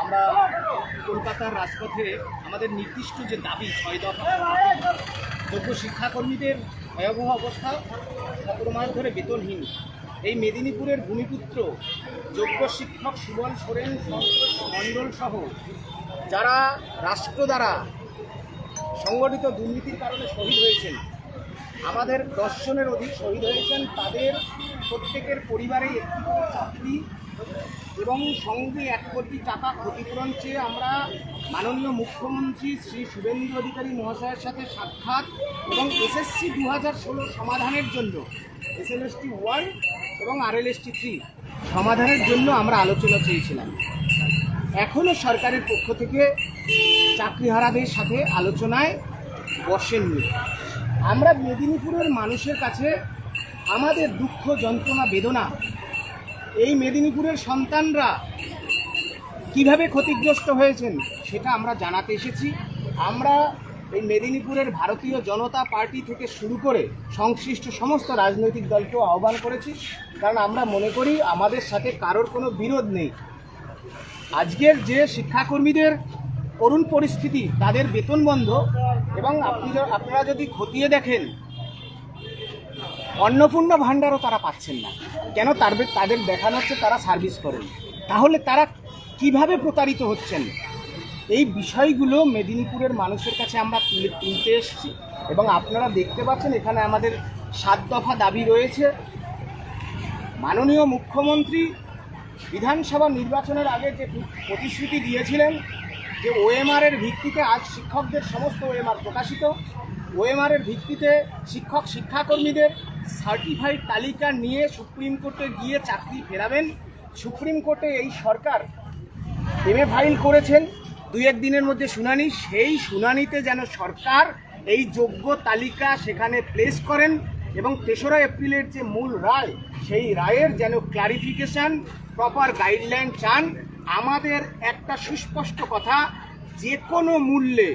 আমরা কলকাতার রাজপথে আমাদের নির্দিষ্ট যে দাবি 6 দফা, যোগ্য শিক্ষাকর্মীদের ভয়াবহ অবস্থা, 17 মাস ধরে বেতনহীন। এই মেদিনীপুরের ভূমিপুত্র যোগ্য শিক্ষক সুবল সোরেন, সন্তোষ মণ্ডল সহ যারা রাষ্ট্র দ্বারা সংগঠিত দুর্নীতির কারণে শহীদ হয়েছেন, আমাদের 10 জনের অধিক শহীদ হয়েছেন, তাদের প্রত্যেকের পরিবারে একটি করে চাকরি এবং সঙ্গে 1 কোটি টাকা ক্ষতিপূরণ চেয়ে আমরা মাননীয় মুখ্যমন্ত্রী শ্রী শুভেন্দু অধিকারী মহাশয়ের সাথে সাক্ষাৎ এবং এসএসসি 2016 সমাধানের জন্য SLST 1 এবং RLST 3 সমাধানের জন্য আমরা আলোচনা চেয়েছিলাম। এখনও সরকারের পক্ষ থেকে চাকরিহারাদের সাথে আলোচনায় বসেননি। আমরা মেদিনীপুরের মানুষের কাছে আমাদের দুঃখ, যন্ত্রণা, বেদনা, এই মেদিনীপুরের সন্তানরা কিভাবে ক্ষতিগ্রস্ত হয়েছেন সেটা আমরা জানাতে এসেছি। আমরা এই মেদিনীপুরের ভারতীয় জনতা পার্টি থেকে শুরু করে সংশ্লিষ্ট সমস্ত রাজনৈতিক দলকেও আহ্বান করেছি, কারণ আমরা মনে করি আমাদের সাথে কারোর কোনো বিরোধ নেই। আজকের যে শিক্ষাকর্মীদের করুণ পরিস্থিতি, তাদের বেতন বন্ধ, এবং আপনারা যদি খতিয়ে দেখেন অন্নপূর্ণা ভাণ্ডারও তারা পাচ্ছেন না। কেন? তাদের দেখানো হচ্ছে তারা সার্ভিস করেন। তাহলে তারা কিভাবে প্রতারিত হচ্ছেন? এই বিষয়গুলো মেদিনীপুরের মানুষের কাছে আমরা তুলতে এসেছি, এবং আপনারা দেখতে পাচ্ছেন এখানে আমাদের 7 দফা দাবি রয়েছে। মাননীয় মুখ্যমন্ত্রী বিধানসভা নির্বাচনের আগে যে প্রতিশ্রুতি দিয়েছিলেন যে OMR-এর ভিত্তিতে, আজ শিক্ষকদের সমস্ত OMR প্রকাশিত, OMR-এর ভিত্তিতে শিক্ষাকর্মীদের সার্টিফাইড তালিকা নিয়ে সুপ্রিম কোর্টে গিয়ে চাকরি ফেরাবেন। সুপ্রিম কোর্টে এই সরকার MA ফাইল করেছেন, 2-1 দিনের মধ্যে শুনানি। সেই শুনানিতে যেন সরকার এই যোগ্য তালিকা সেখানে প্লেস করেন, এবং 3রা এপ্রিলের যে মূল রায়, সেই রায়ের যেন ক্লারিফিকেশান, প্রপার গাইডলাইন চান। আমাদের একটা সুস্পষ্ট কথা, যে কোনো মূল্যে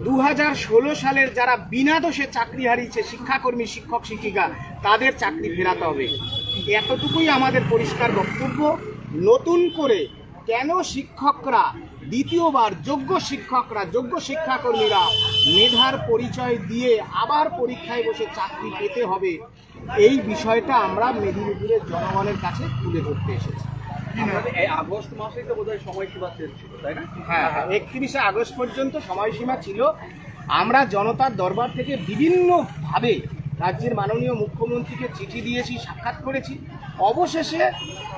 2016 সালের যারা বিনা দোষে চাকরি হারিয়েছে শিক্ষাকর্মী, শিক্ষক, শিক্ষিকা, তাদের চাকরি ফেরাতে হবে। এতটুকুই আমাদের পরিষ্কার বক্তব্য। নতুন করে কেন শিক্ষকরা দ্বিতীয়বার, যোগ্য শিক্ষকরা, যোগ্য শিক্ষাকর্মীরা মেধার পরিচয় দিয়ে আবার পরীক্ষায় বসে চাকরি পেতে হবে, এই বিষয়টা আমরা মেদিনীপুরের জনগণের কাছে তুলে ধরতে এসেছি। আগস্ট মাসেই তো বোধহয় সময়সীমা ছিল, তাই না? হ্যাঁ, 31শে আগস্ট পর্যন্ত সময়সীমা ছিল। আমরা জনতার দরবার থেকে বিভিন্নভাবে রাজ্যের মাননীয় মুখ্যমন্ত্রীকে চিঠি দিয়েছি, সাক্ষাৎ করেছি। অবশেষে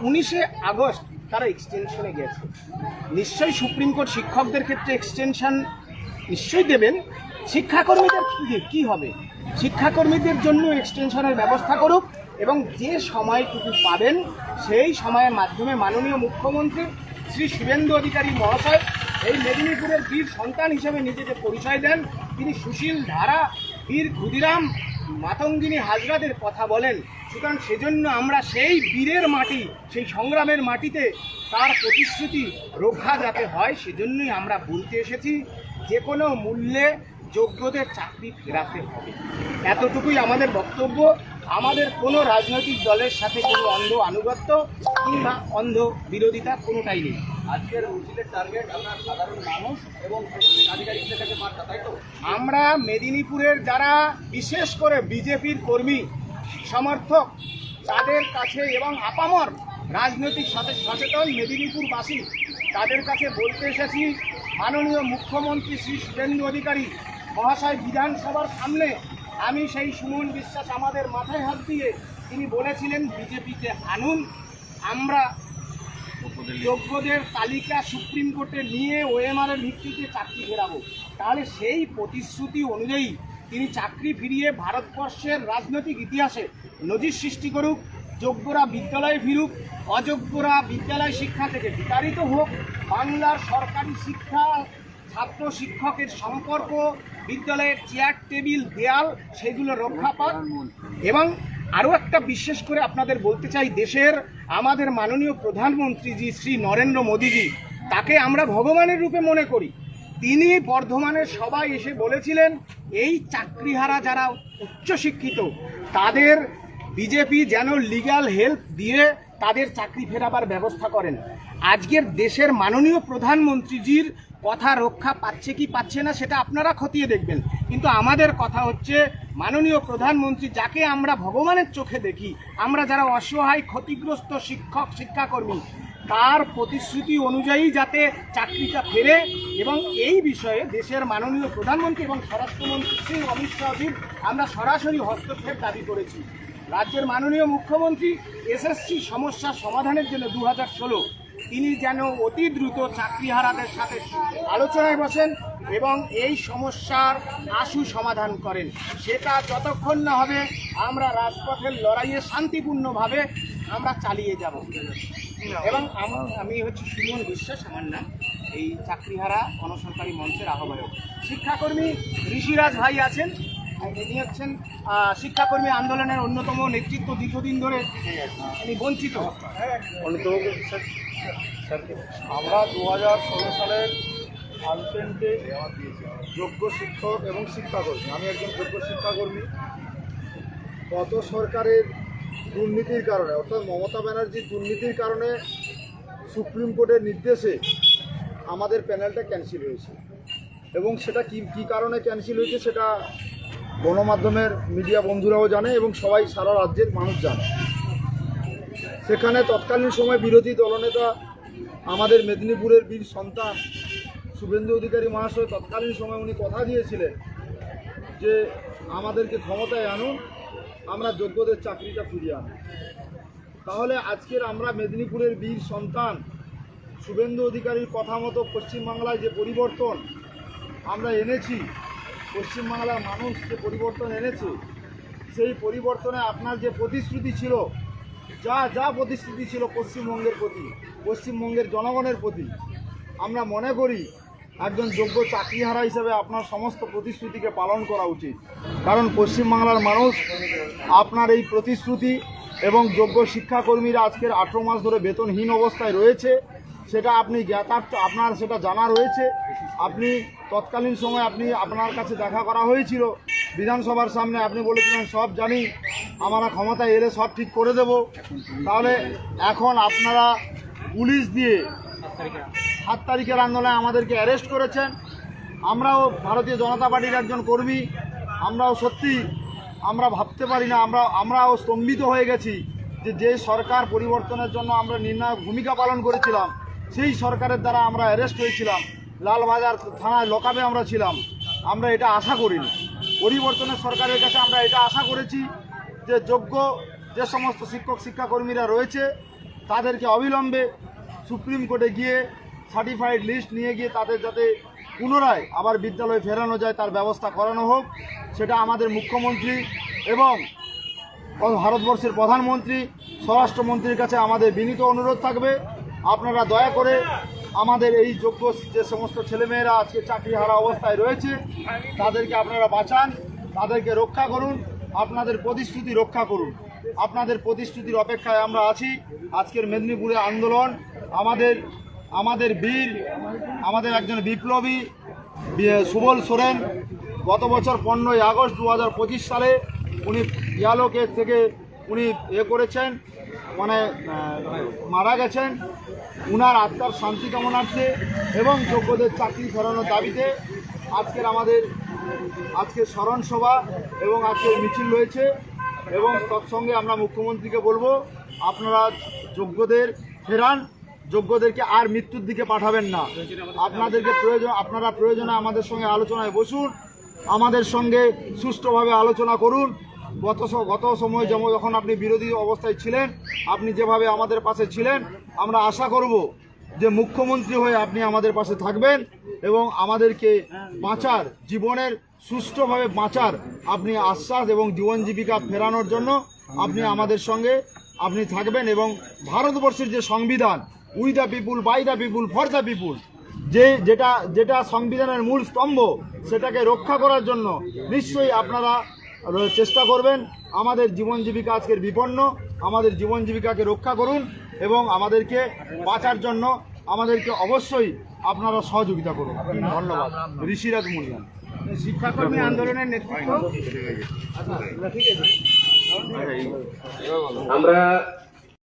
19শে আগস্ট তারা এক্সটেনশনে গেছে। নিশ্চয়ই সুপ্রিম কোর্ট শিক্ষকদের ক্ষেত্রে এক্সটেনশন নিশ্চয়ই দেবেন। শিক্ষাকর্মীদের কি হবে? শিক্ষাকর্মীদের জন্য এক্সটেনশনের ব্যবস্থা করুক, এবং যে সময়টুকু পাবেন সেই সময়ের মাধ্যমে মাননীয় মুখ্যমন্ত্রী শ্রী শুভেন্দু অধিকারী মহাশয় এই মেদিনীপুরের বীর সন্তান হিসেবে নিজেকে পরিচয় দেন। তিনি সুশীল ধারা, বীর ক্ষুদিরাম, মাতঙ্গিনী হাজরাদের কথা বলেন। সুতরাং সেজন্য আমরা সেই বীরের মাটি, সেই সংগ্রামের মাটিতে তার প্রতিশ্রুতি রক্ষা যাতে হয়, সেজন্যই আমরা বলতে এসেছি যে কোনো মূল্যে যোগ্যদের চাকরি ফেরাতে হবে। এতটুকুই আমাদের বক্তব্য। আমাদের কোনো রাজনৈতিক দলের সাথে কোনো অন্ধ আনুগত্য কিংবা অন্ধ বিরোধিতা কোনোটাই নেই। আজকের মিছিলের টার্গেট আপনার সাধারণ মানুষ এবং আধিকারিকদের কাছে বার্তা, তাই তো? আমরা মেদিনীপুরের যারা বিশেষ করে বিজেপির কর্মী সমর্থক, তাদের কাছে এবং আপামর রাজনৈতিক সচেতন মেদিনীপুরবাসী, তাদের কাছে বলতে এসেছি, মাননীয় মুখ্যমন্ত্রী শ্রী শুভেন্দু অধিকারী মহাশয় বিধানসভার সামনে, আমি সেই সুমন বিশ্বাস আমাদের মাথায় হাত দিয়ে তিনি বলেছিলেন বিজেপিতে আনুন, আমরা যোগ্যদের তালিকা সুপ্রিম কোর্টে নিয়ে OMR-এর ভিত্তিতে চাকরি ফেরাবো। তাহলে সেই প্রতিশ্রুতি অনুযায়ী তিনি চাকরি ফিরিয়ে ভারতবর্ষের রাজনৈতিক ইতিহাসে নজির সৃষ্টি করুক। যোগ্যরা বিদ্যালয়ে ফিরুক, অযোগ্যরা বিদ্যালয় শিক্ষা থেকে বিতাড়িত হোক। বাংলার সরকারি শিক্ষা, ছাত্র শিক্ষকের সম্পর্ক, বিদ্যালয়ের চেয়ার টেবিল দেয়াল, সেগুলো রক্ষা পাক। এবং আরও একটা বিশেষ করে আপনাদের বলতে চাই, দেশের আমাদের মাননীয় প্রধানমন্ত্রী শ্রী নরেন্দ্র মোদীজি, তাকে আমরা ভগবানের রূপে মনে করি। তিনি বর্ধমানের সবাই এসে বলেছিলেন এই চাকরিহারা যারা উচ্চশিক্ষিত তাদের বিজেপি যেন লিগ্যাল হেল্প দিয়ে তাদের চাকরি ফেরাবার ব্যবস্থা করেন। আজকের দেশের মাননীয় প্রধানমন্ত্রীজির কথা রক্ষা পাচ্ছে কি পাচ্ছে না সেটা আপনারা খতিয়ে দেখবেন, কিন্তু আমাদের কথা হচ্ছে মাননীয় প্রধানমন্ত্রী যাকে আমরা ভগবানের চোখে দেখি, আমরা যারা অসহায় ক্ষতিগ্রস্ত শিক্ষক শিক্ষাকর্মী, তার প্রতিশ্রুতি অনুযায়ী যাতে চাকরিটা ফেরে, এবং এই বিষয়ে দেশের মাননীয় প্রধানমন্ত্রী এবং স্বরাষ্ট্রমন্ত্রী শ্রী অমিত শাহজির আমরা সরাসরি হস্তক্ষেপ দাবি করেছি। রাজ্যের মাননীয় মুখ্যমন্ত্রী এসএসসি সমস্যার সমাধানের জন্য 2016 তিনি যেন অতি দ্রুত চাকরিহারাদের সাথে আলোচনায় বসেন এবং এই সমস্যার আশু সমাধান করেন। সেটা যতক্ষণ না হবে আমরা রাজপথের লড়াইয়ে শান্তিপূর্ণভাবে আমরা চালিয়ে যাব। এবং আমি হচ্ছে সুমন বিশ্বাস আমার নাম, এই চাকরিহারা অনশনকারী মঞ্চের আহ্বায়ক। শিক্ষাকর্মী ঋষিরাজ ভাই আছেন, ইনি হচ্ছেন শিক্ষাকর্মী আন্দোলনের অন্যতম নেতৃত্ব, দীর্ঘদিন ধরে উনি বঞ্চিত। আমরা 2016 সালের আলপেন্টে যোগ্য শিক্ষক এবং শিক্ষাকর্মী, আমি একজন যোগ্য শিক্ষাকর্মী। গত সরকারের দুর্নীতির কারণে, অর্থাৎ মমতা ব্যানার্জির দুর্নীতির কারণে সুপ্রিম কোর্টের নির্দেশে আমাদের প্যানেলটা ক্যান্সেল হয়েছে, এবং সেটা কি কারণে ক্যান্সেল হয়েছে সেটা গণমাধ্যমের মিডিয়া বন্ধুরাও জানে এবং সবাই সারা রাজ্যের মানুষ জানে। সেখানে তৎকালীন সময় বিরোধী দলনেতা আমাদের মেদিনীপুরের বীর সন্তান শুভেন্দু অধিকারী মহাশয় তৎকালীন সময় উনি কথা দিয়েছিলেন যে আমাদেরকে ক্ষমতায় আনুন, আমরা যোগ্যদের চাকরিটা ফিরিয়ে আনুন। তাহলে আজকের আমরা মেদিনীপুরের বীর সন্তান শুভেন্দু অধিকারীর কথা মতো পশ্চিমবাংলায় যে পরিবর্তন আমরা এনেছি, পশ্চিমবাংলার মানুষ যে পরিবর্তন এনেছে, সেই পরিবর্তনে আপনার যে প্রতিশ্রুতি ছিল, যা প্রতিশ্রুতি ছিল পশ্চিমবঙ্গের প্রতি, পশ্চিমবঙ্গের জনগণের প্রতি, আমরা মনে করি একজন যোগ্য চাকরিহারা হিসেবে আপনার সমস্ত প্রতিশ্রুতিকে পালন করা উচিত। কারণ পশ্চিমবাংলার মানুষ আপনার এই প্রতিশ্রুতি এবং যোগ্য শিক্ষাকর্মীরা আজকের 18 মাস ধরে বেতনহীন অবস্থায় রয়েছে, সেটা আপনি জ্ঞাতার্থ, আপনার সেটা জানা রয়েছে। আপনি তৎকালীন সময় আপনার কাছে দেখা করা হয়েছিল বিধানসভার সামনে, আপনি বলেছিলেন সব জানি, আমরা ক্ষমতায় এলে সব ঠিক করে দেব। তাহলে এখন আপনারা পুলিশ দিয়ে 7 তারিখের আন্দোলনে আমাদেরকে অ্যারেস্ট করেছেন। আমরাও ভারতীয় জনতা পার্টির একজন কর্মী, আমরাও সত্যি আমরা ভাবতে পারি না, আমরাও স্তম্ভিত হয়ে গেছি যে সরকার পরিবর্তনের জন্য আমরা নির্ণায়ক ভূমিকা পালন করেছিলাম, সেই সরকারের দ্বারা আমরা অ্যারেস্ট হয়েছিলাম, লালবাজার থানায় লকআপে আমরা ছিলাম। আমরা এটা আশা করিনি, পরিবর্তনের সরকারের কাছে আমরা এটা আশা করেছি যে যোগ্য যে সমস্ত শিক্ষক শিক্ষাকর্মীরা রয়েছে তাদেরকে অবিলম্বে সুপ্রিম কোর্টে গিয়ে সার্টিফাইড লিস্ট নিয়ে গিয়ে তাদের যাতে পুনরায় আবার বিদ্যালয়ে ফেরানো যায় তার ব্যবস্থা করানো হোক। সেটা আমাদের মুখ্যমন্ত্রী এবং ভারতবর্ষের প্রধানমন্ত্রী, স্বরাষ্ট্রমন্ত্রীর কাছে আমাদের বিনীত অনুরোধ থাকবে, আপনারা দয়া করে আমাদের এই যোগ্য যে সমস্ত ছেলেমেয়েরা আজকে চাকরিহারা অবস্থায় রয়েছে তাদেরকে আপনারা বাঁচান, তাদেরকে রক্ষা করুন, আপনাদের প্রতিশ্রুতি রক্ষা করুন। আপনাদের প্রতিশ্রুতির অপেক্ষায় আমরা আছি। আজকের মেদিনীপুরে আন্দোলন আমাদের বীর, আমাদের একজন বিপ্লবী সুবল সোরেন গত বছর 15ই আগস্ট 2025 সালে উনি ইয়ালোকে থেকে উনি করেছেন, মানে মারা গেছেন। উনার আত্মার শান্তি কামনার্থে এবং যোগ্যদের চাকরি ফেরানোর দাবিতে আজকের স্মরণ সভা এবং আজকের মিছিল রয়েছে। এবং তৎসঙ্গে আমরা মুখ্যমন্ত্রীকে বলবো আপনারা যোগ্যদের ফেরান, যোগ্যদেরকে আর মৃত্যুর দিকে পাঠাবেন না। আপনারা প্রয়োজনে আমাদের সঙ্গে আলোচনায় বসুন, আমাদের সঙ্গে সুষ্ঠুভাবে আলোচনা করুন। গত সময় যখন আপনি বিরোধী অবস্থায় ছিলেন, আপনি যেভাবে আমাদের পাশে ছিলেন, আমরা আশা করব যে মুখ্যমন্ত্রী হয়ে আপনি আমাদের পাশে থাকবেন এবং আমাদেরকে বাঁচার, জীবনের সুষ্ঠুভাবে বাঁচার আপনি আশ্বাস এবং জীবন জীবিকা ফেরানোর জন্য আপনি আমাদের সঙ্গে আপনি থাকবেন। এবং ভারতবর্ষের যে সংবিধান, we the people, by the people, for the people, যেটা সংবিধানের মূল স্তম্ভ, সেটাকে রক্ষা করার জন্য নিশ্চয়ই আপনারা চেষ্টা করবেন। আমাদের জীবন জীবিকা আজকের বিপন্ন, আমাদের জীবন জীবিকাকে রক্ষা করুন এবং আমাদেরকে বাঁচার জন্য আমাদেরকে অবশ্যই আপনারা সহযোগিতা করুন। ধন্যবাদ। ঋষিরাজ মুন্ডা, শিক্ষাকর্মী আন্দোলনের নেতৃত্ব ঠিক আছে আমরা